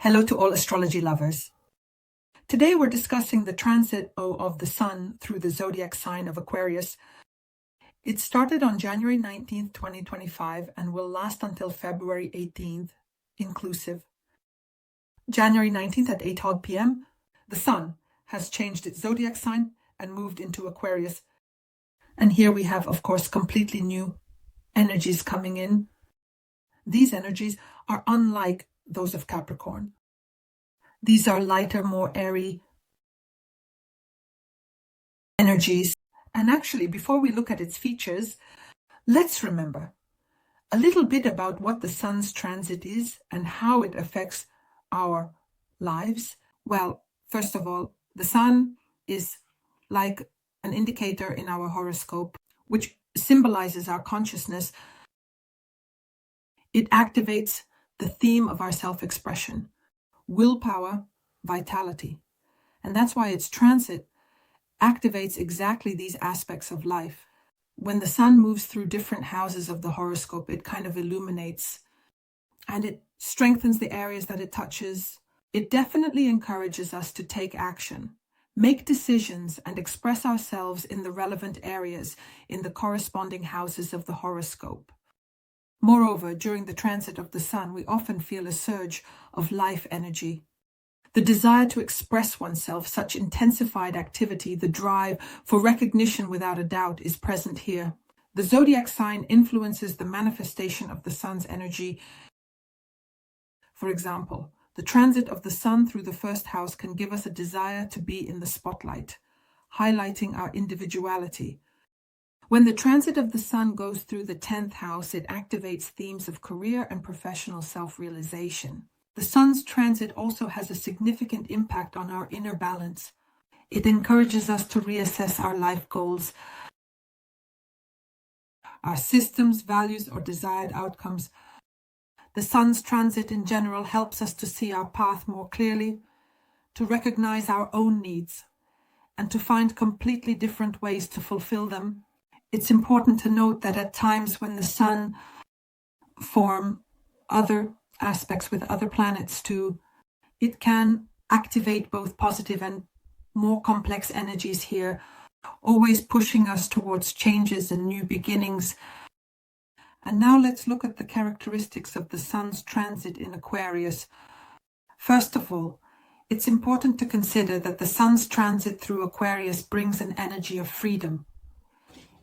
Hello to all astrology lovers. Today we're discussing the transit of the Sun through the zodiac sign of Aquarius. It started on January 19th, 2025 and will last until February 18th, inclusive. January 19th at 8:00 p.m., the Sun has changed its zodiac sign and moved into Aquarius. And here we have, of course, completely new energies coming in. These energies are unlike those of Capricorn. These are lighter, more airy energies. And actually, before we look at its features, let's remember a little bit about what the Sun's transit is and how it affects our lives. Well, first of all, the Sun is like an indicator in our horoscope, which symbolizes our consciousness. It activates the theme of our self-expression, willpower, vitality. And that's why its transit activates exactly these aspects of life. When the Sun moves through different houses of the horoscope, it kind of illuminates and it strengthens the areas that it touches. It definitely encourages us to take action, make decisions, and express ourselves in the relevant areas in the corresponding houses of the horoscope. Moreover, during the transit of the Sun, we often feel a surge of life energy. The desire to express oneself, such intensified activity, the drive for recognition without a doubt is present here. The zodiac sign influences the manifestation of the Sun's energy. For example, the transit of the Sun through the first house can give us a desire to be in the spotlight, highlighting our individuality. When the transit of the Sun goes through the 10th house, it activates themes of career and professional self-realization. The Sun's transit also has a significant impact on our inner balance. It encourages us to reassess our life goals, our systems, values, or desired outcomes. The Sun's transit in general helps us to see our path more clearly, to recognize our own needs, and to find completely different ways to fulfill them. It's important to note that at times when the Sun forms other aspects with other planets too, it can activate both positive and more complex energies here, always pushing us towards changes and new beginnings. And now let's look at the characteristics of the Sun's transit in Aquarius. First of all, it's important to consider that the Sun's transit through Aquarius brings an energy of freedom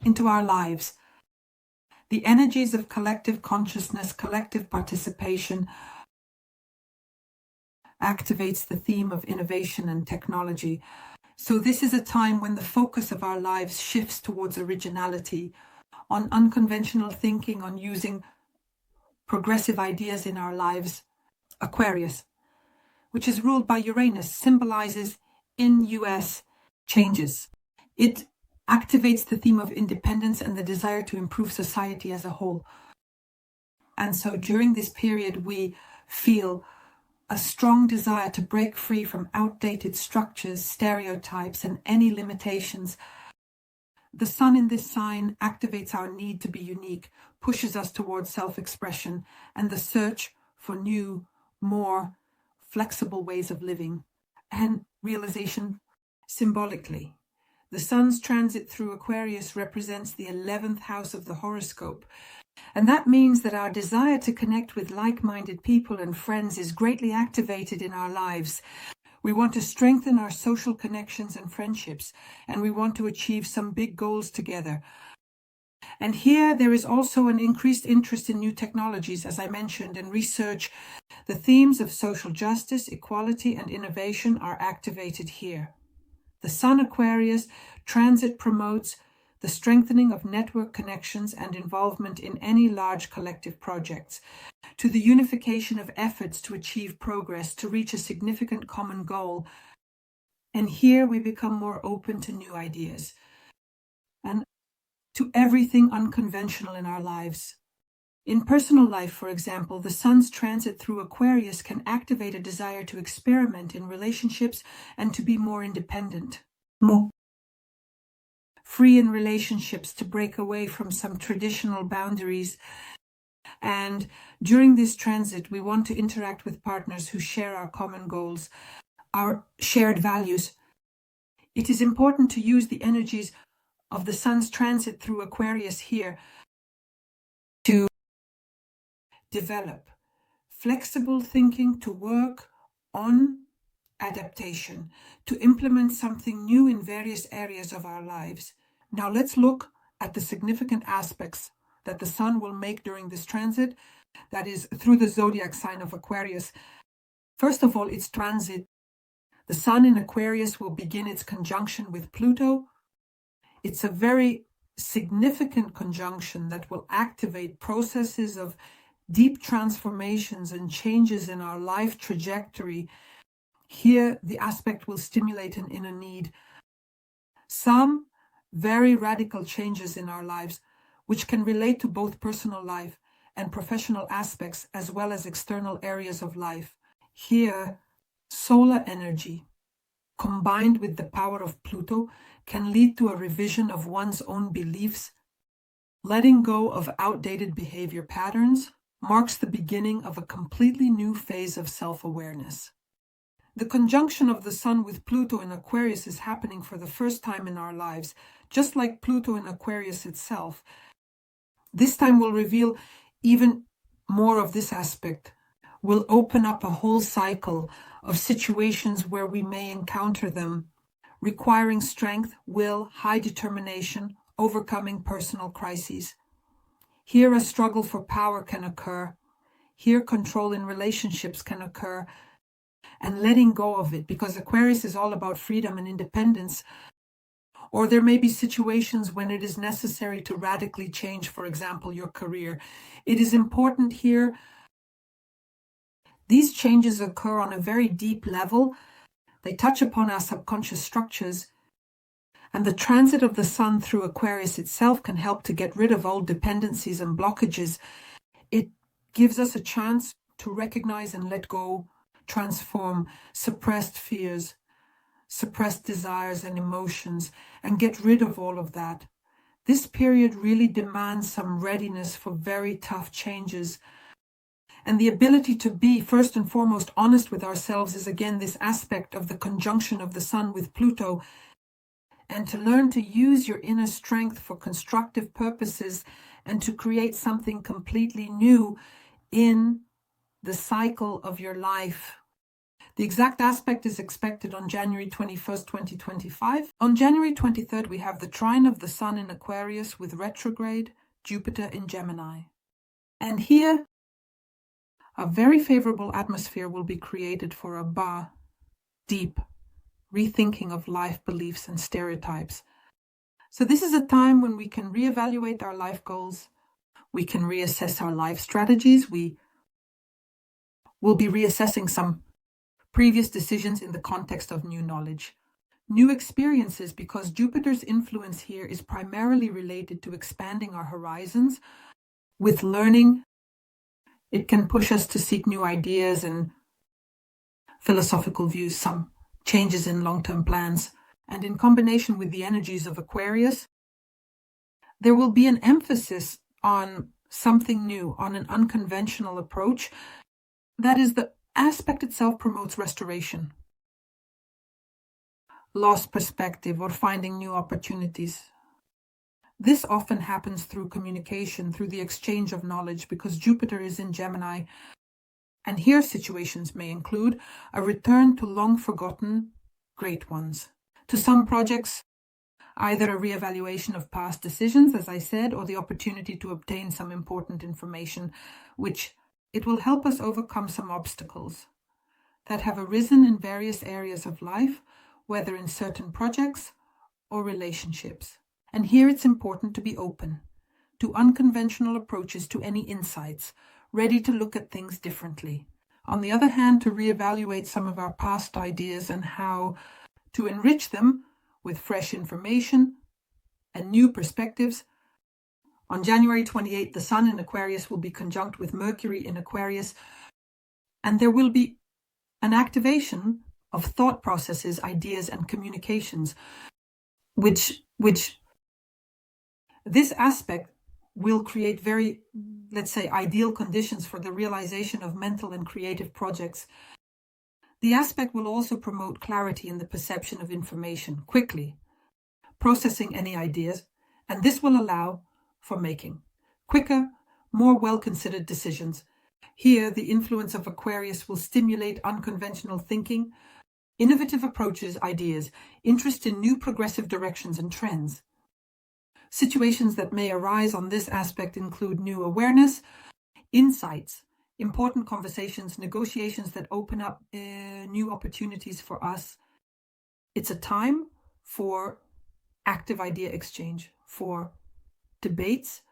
into our lives. The energies of collective consciousness, collective participation activates the theme of innovation and technology. So this is a time when the focus of our lives shifts towards originality, on unconventional thinking, on using progressive ideas in our lives. Aquarius, which is ruled by Uranus, symbolizes in US changes. It activates the theme of independence and the desire to improve society as a whole. And so during this period, we feel a strong desire to break free from outdated structures, stereotypes, and any limitations. The Sun in this sign activates our need to be unique, pushes us towards self-expression and the search for new, more flexible ways of living and realization. Symbolically, the Sun's transit through Aquarius represents the 11th house of the horoscope. And that means that our desire to connect with like-minded people and friends is greatly activated in our lives. We want to strengthen our social connections and friendships, and we want to achieve some big goals together. And here there is also an increased interest in new technologies, as I mentioned, and research. The themes of social justice, equality, and innovation are activated here. The Sun Aquarius transit promotes the strengthening of network connections and involvement in any large collective projects, to the unification of efforts to achieve progress, to reach a significant common goal. And here we become more open to new ideas and to everything unconventional in our lives. In personal life, for example, the Sun's transit through Aquarius can activate a desire to experiment in relationships and to be more independent, more free in relationships, to break away from some traditional boundaries And during this transit, we want to interact with partners who share our common goals, our shared values. It is important to use the energies of the Sun's transit through Aquarius here to develop flexible thinking, to work on adaptation, to implement something new in various areas of our lives. Now let's look at the significant aspects that the Sun will make during this transit, that is through the zodiac sign of Aquarius. First of all, its transit. The Sun in Aquarius will begin its conjunction with Pluto. It's a very significant conjunction that will activate processes of deep transformations and changes in our life trajectory. Here, the aspect will stimulate an inner need. Some very radical changes in our lives, which can relate to both personal life and professional aspects, as well as external areas of life. Here, solar energy, combined with the power of Pluto, can lead to a revision of one's own beliefs. Letting go of outdated behavior patterns marks the beginning of a completely new phase of self-awareness. The conjunction of the Sun with Pluto in Aquarius is happening for the first time in our lives, just like Pluto in Aquarius itself. This time will reveal even more of this aspect. Will open up a whole cycle of situations where we may encounter them, requiring strength, will, high determination, overcoming personal crises. Here a struggle for power can occur. Here control in relationships can occur, and letting go of it, because Aquarius is all about freedom and independence. Or there may be situations when it is necessary to radically change, for example, your career. It is important here. These changes occur on a very deep level. They touch upon our subconscious structures. And the transit of the Sun through Aquarius itself can help to get rid of old dependencies and blockages. It gives us a chance to recognize and let go, transform suppressed fears, suppressed desires and emotions, and get rid of all of that. This period really demands some readiness for very tough changes. And the ability to be, first and foremost, honest with ourselves is again this aspect of the conjunction of the Sun with Pluto, and to learn to use your inner strength for constructive purposes and to create something completely new in the cycle of your life. The exact aspect is expected on January 21st, 2025. On January 23rd, we have the trine of the Sun in Aquarius with retrograde Jupiter in Gemini. And here, a very favorable atmosphere will be created for a deep rethinking of life beliefs and stereotypes. So this is a time when we can reevaluate our life goals. We can reassess our life strategies. We will be reassessing some previous decisions in the context of new knowledge, new experiences, because Jupiter's influence here is primarily related to expanding our horizons with learning. It can push us to seek new ideas and philosophical views, some changes in long-term plans. And in combination with the energies of Aquarius, there will be an emphasis on something new, on an unconventional approach. That is, the aspect itself promotes restoration, lost perspective, or finding new opportunities. This often happens through communication, through the exchange of knowledge, because Jupiter is in Gemini. And here situations may include a return to long-forgotten great ones. To some projects, either a reevaluation of past decisions, as I said, or the opportunity to obtain some important information, which it will help us overcome some obstacles that have arisen in various areas of life, whether in certain projects or relationships. And here it's important to be open to unconventional approaches to any insights, ready to look at things differently. On the other hand, to reevaluate some of our past ideas and how to enrich them with fresh information and new perspectives. On January 28th, the Sun in Aquarius will be conjunct with Mercury in Aquarius, and there will be an activation of thought processes, ideas, and communications, which this aspect will create very let's say, ideal conditions for the realization of mental and creative projects. The aspect will also promote clarity in the perception of information quickly, processing any ideas, and this will allow for making quicker, more well-considered decisions. Here, the influence of Aquarius will stimulate unconventional thinking, innovative approaches, ideas, interest in new progressive directions and trends. Situations that may arise on this aspect include new awareness, insights, important conversations, negotiations that open up new opportunities for us. It's a time for active idea exchange, for debates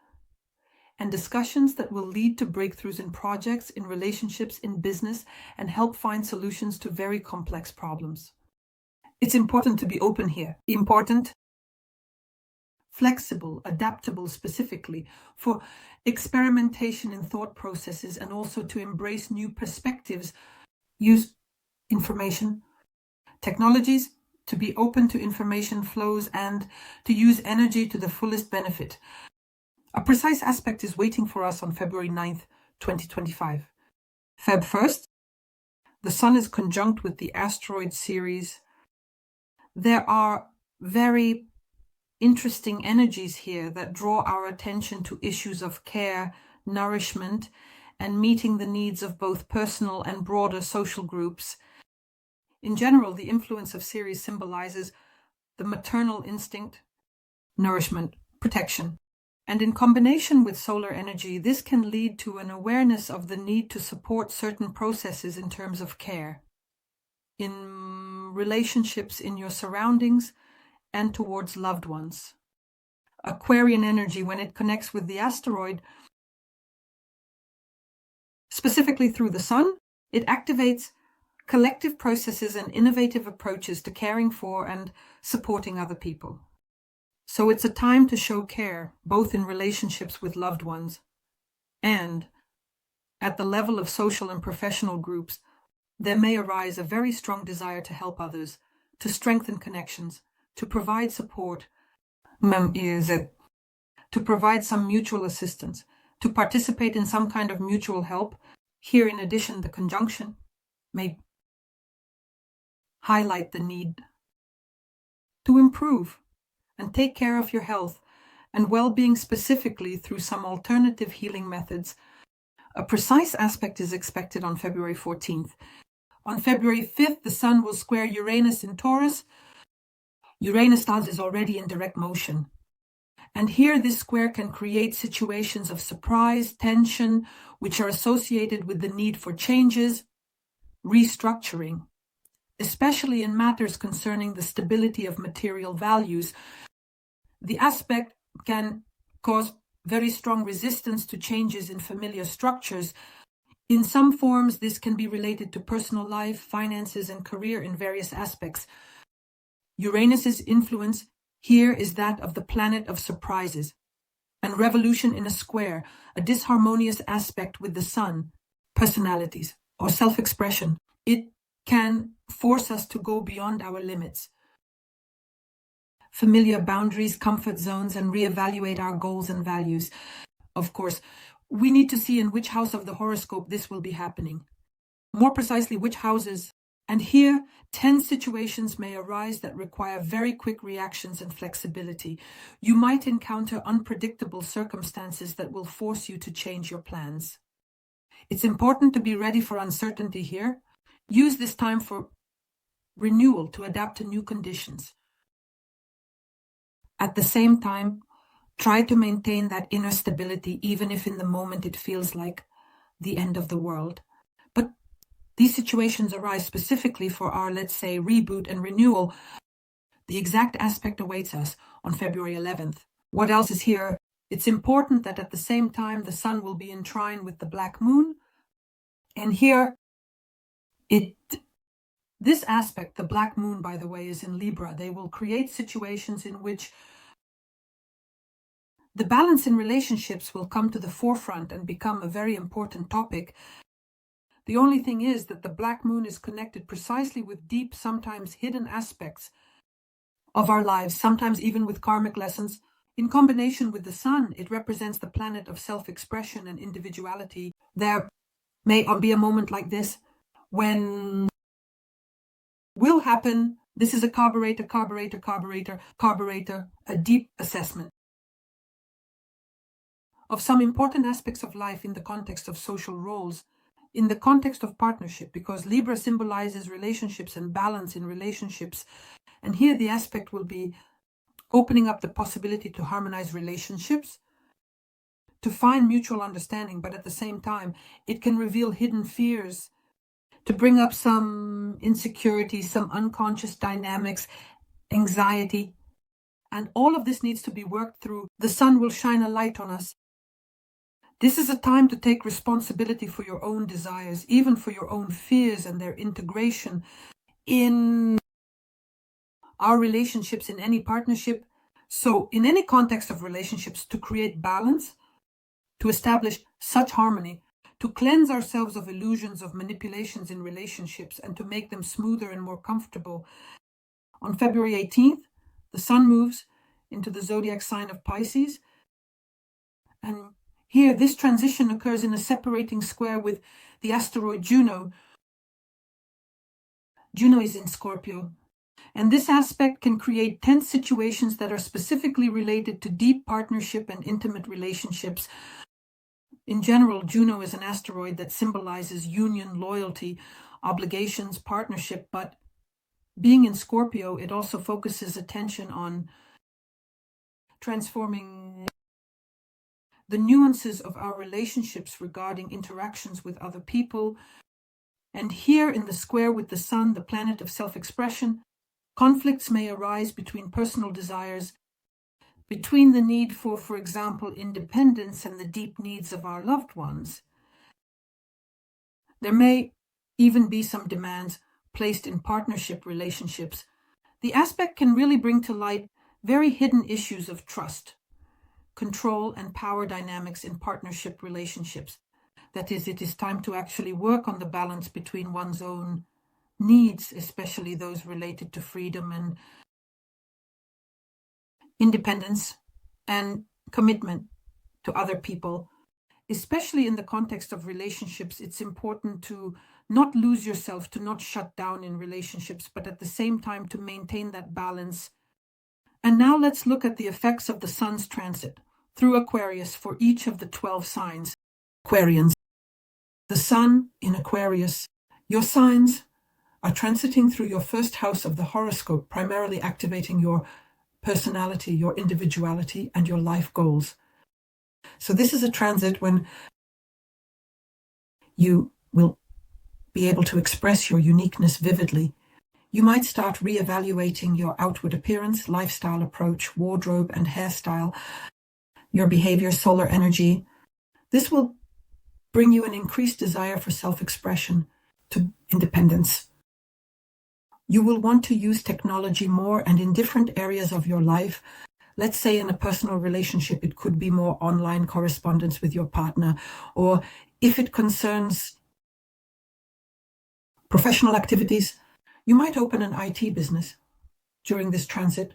and discussions that will lead to breakthroughs in projects, in relationships, in business, and help find solutions to very complex problems. It's important to be open here. Important, flexible, adaptable specifically, for experimentation in thought processes and also to embrace new perspectives, use information, technologies, to be open to information flows and to use energy to the fullest benefit. A precise aspect is waiting for us on February 9th, 2025. Feb 1st, the Sun is conjunct with the asteroid series. There are very interesting energies here that draw our attention to issues of care, nourishment, and meeting the needs of both personal and broader social groups. In general, the influence of Ceres symbolizes the maternal instinct, nourishment, protection. And in combination with solar energy, this can lead to an awareness of the need to support certain processes in terms of care, in relationships in your surroundings, and towards loved ones. Aquarian energy, when it connects with the asteroid, specifically through the Sun, it activates collective processes and innovative approaches to caring for and supporting other people. So it's a time to show care, both in relationships with loved ones and at the level of social and professional groups. There may arise a very strong desire to help others, to strengthen connections, to provide support, to provide some mutual assistance, to participate in some kind of mutual help. Here, in addition, the conjunction may highlight the need to improve and take care of your health and well-being, specifically through some alternative healing methods. A precise aspect is expected on February 14th. On February 5th, the Sun will square Uranus in Taurus. Uranus is already in direct motion. And here this square can create situations of surprise, tension, which are associated with the need for changes, restructuring, especially in matters concerning the stability of material values. The aspect can cause very strong resistance to changes in familiar structures. In some forms, this can be related to personal life, finances, and career in various aspects. Uranus's influence here is that of the planet of surprises, and revolution in a square, a disharmonious aspect with the Sun, personalities, or self-expression. It can force us to go beyond our limits, familiar boundaries, comfort zones, and reevaluate our goals and values. Of course, we need to see in which house of the horoscope this will be happening. More precisely, which houses. And here, 10 situations may arise that require very quick reactions and flexibility. You might encounter unpredictable circumstances that will force you to change your plans. It's important to be ready for uncertainty here. Use this time for renewal to adapt to new conditions. At the same time, try to maintain that inner stability, even if in the moment it feels like the end of the world. But these situations arise specifically for our, let's say, reboot and renewal. The exact aspect awaits us on February 11th. What else is here? It's important that at the same time the Sun will be in trine with the Black Moon. And here, this aspect, the Black Moon, by the way, is in Libra. They will create situations in which the balance in relationships will come to the forefront and become a very important topic. The only thing is that the Black Moon is connected precisely with deep, sometimes hidden aspects of our lives, sometimes even with karmic lessons. In combination with the sun, it represents the planet of self-expression and individuality. There may be a moment like this when will happen. This is a carburetor, a deep assessment of some important aspects of life in the context of social roles, in the context of partnership, because Libra symbolizes relationships and balance in relationships. And here the aspect will be opening up the possibility to harmonize relationships, to find mutual understanding, but at the same time, it can reveal hidden fears, to bring up some insecurities, some unconscious dynamics, anxiety. And all of this needs to be worked through. The sun will shine a light on us. This is a time to take responsibility for your own desires, even for your own fears and their integration in our relationships, in any partnership. So in any context of relationships, to create balance, to establish such harmony, to cleanse ourselves of illusions of manipulations in relationships and to make them smoother and more comfortable. On February 18th, the sun moves into the zodiac sign of Pisces. And here, this transition occurs in a separating square with the asteroid Juno. Juno is in Scorpio. And this aspect can create tense situations that are specifically related to deep partnership and intimate relationships. In general, Juno is an asteroid that symbolizes union, loyalty, obligations, partnership, but being in Scorpio, it also focuses attention on transforming the nuances of our relationships regarding interactions with other people. And here in the square with the sun, the planet of self-expression, conflicts may arise between personal desires, between the need for example, independence and the deep needs of our loved ones. There may even be some demands placed in partnership relationships. The aspect can really bring to light very hidden issues of trust, control, and power dynamics in partnership relationships. That is, it is time to actually work on the balance between one's own needs, especially those related to freedom and independence and commitment to other people. Especially in the context of relationships, it's important to not lose yourself, to not shut down in relationships, but at the same time to maintain that balance. And now let's look at the effects of the sun's transit through Aquarius for each of the 12 signs. Aquarians. The sun in Aquarius. Your signs are transiting through your first house of the horoscope, primarily activating your personality, your individuality, and your life goals. So this is a transit when you will be able to express your uniqueness vividly. You might start reevaluating your outward appearance, lifestyle approach, wardrobe and hairstyle, your behavior, solar energy. This will bring you an increased desire for self-expression, to independence. You will want to use technology more and in different areas of your life. Let's say in a personal relationship, it could be more online correspondence with your partner, or if it concerns professional activities, you might open an IT business during this transit.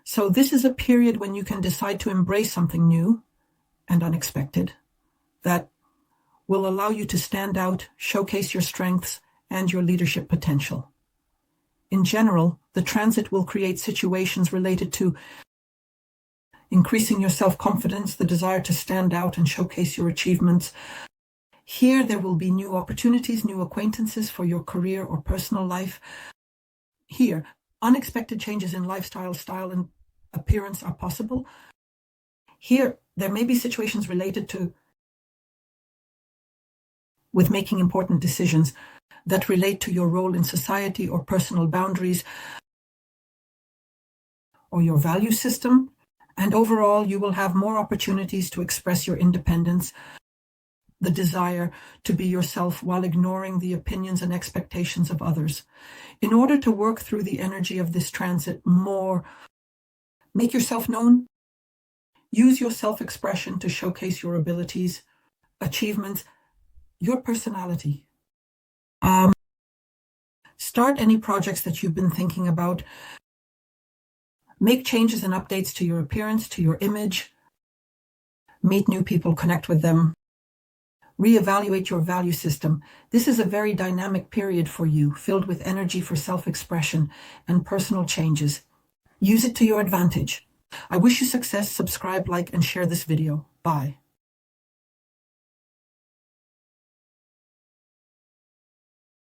So this is a period when you can decide to embrace something new and unexpected that will allow you to stand out, showcase your strengths and your leadership potential. In general, the transit will create situations related to increasing your self-confidence, the desire to stand out and showcase your achievements. Here, there will be new opportunities, new acquaintances for your career or personal life. Here, unexpected changes in lifestyle, style, and appearance are possible. Here, there may be situations related to with making important decisions that relate to your role in society or personal boundaries or your value system. And overall, you will have more opportunities to express your independence, the desire to be yourself while ignoring the opinions and expectations of others. In order to work through the energy of this transit more, make yourself known, use your self-expression to showcase your abilities, achievements, your personality. Start any projects that you've been thinking about. Make changes and updates to your appearance, to your image. Meet new people, connect with them. Reevaluate your value system. This is a very dynamic period for you, filled with energy for self-expression and personal changes. Use it to your advantage. I wish you success. Subscribe, like, and share this video. Bye.